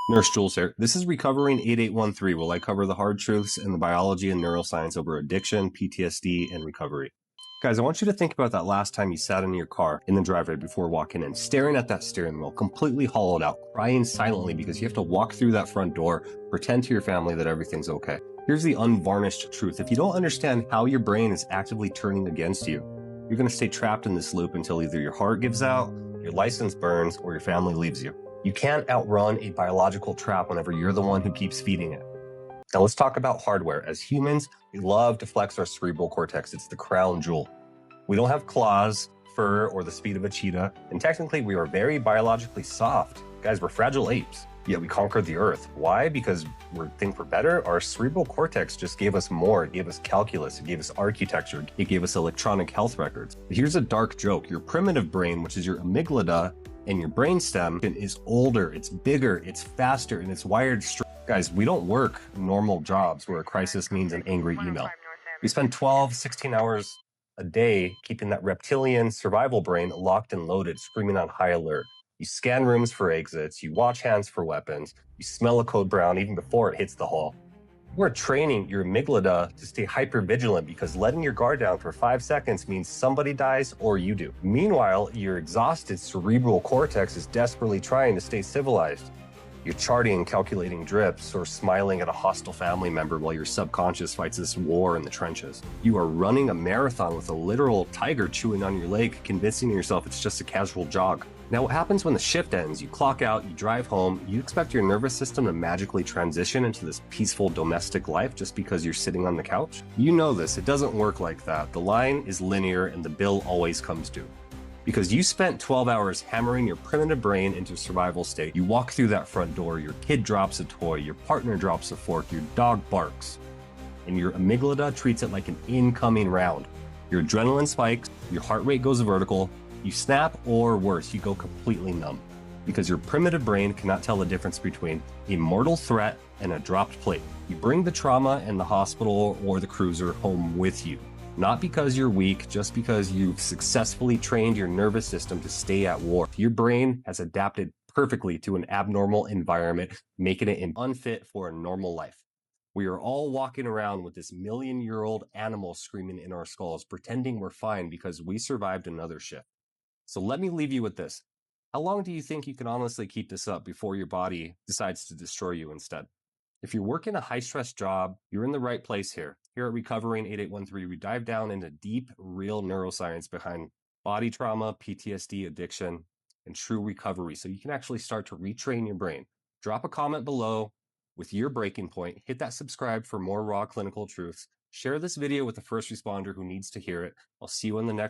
Nurse Jules here. This is Recovering 8813, where I cover the hard truths in the biology and neuroscience over addiction, PTSD, and recovery. Guys, I want you to think about that last time you sat in your car in the driveway before walking in, staring at that steering wheel, completely hollowed out, crying silently because you have to walk through that front door, pretend to your family that everything's okay. Here's the unvarnished truth. If you don't understand how your brain is actively turning against you, you're going to stay trapped in this loop until either your heart gives out, your license burns, or your family leaves you. You can't outrun a biological trap whenever you're the one who keeps feeding it. Now let's talk about hardware. As humans, we love to flex our cerebral cortex. It's the crown jewel. We don't have claws, fur, or the speed of a cheetah, and technically we are very biologically soft. Guys, we're fragile apes, yet we conquered the earth. Why? Because we think we're better? Our cerebral cortex just gave us more. It gave us calculus, it gave us architecture, it gave us electronic health records. But here's a dark joke. Your primitive brain, which is your amygdala, and your brainstem is older, it's bigger, it's faster, and it's wired straight. Guys, we don't work normal jobs where a crisis means an angry email. We spend 12, 16 hours a day keeping that reptilian survival brain locked and loaded, screaming on high alert. You scan rooms for exits, you watch hands for weapons, you smell a code brown even before it hits the hall. We're training your amygdala to stay hyper-vigilant because letting your guard down for 5 seconds means somebody dies or you do. Meanwhile, your exhausted cerebral cortex is desperately trying to stay civilized. You're charting and calculating drips or smiling at a hostile family member while your subconscious fights this war in the trenches. You are running a marathon with a literal tiger chewing on your leg, convincing yourself it's just a casual jog. Now, what happens when the shift ends? You clock out, you drive home, you expect your nervous system to magically transition into this peaceful domestic life just because you're sitting on the couch? You know this, it doesn't work like that. The line is linear and the bill always comes due. Because you spent 12 hours hammering your primitive brain into survival state. You walk through that front door, your kid drops a toy, your partner drops a fork, your dog barks, and your amygdala treats it like an incoming round. Your adrenaline spikes, your heart rate goes vertical, you snap, or worse, you go completely numb. Because your primitive brain cannot tell the difference between a mortal threat and a dropped plate. You bring the trauma and the hospital or the cruiser home with you. Not because you're weak, just because you've successfully trained your nervous system to stay at war. Your brain has adapted perfectly to an abnormal environment, making it unfit for a normal life. We are all walking around with this million-year-old animal screaming in our skulls, pretending we're fine because we survived another shift. So let me leave you with this. How long do you think you can honestly keep this up before your body decides to destroy you instead? If you're working a high-stress job, you're in the right place here. Here at Recovering 8813, we dive down into deep, real neuroscience behind body trauma, PTSD, addiction, and true recovery, so you can actually start to retrain your brain. Drop a comment below with your breaking point. Hit that subscribe for more raw clinical truths. Share this video with a first responder who needs to hear it. I'll see you in the next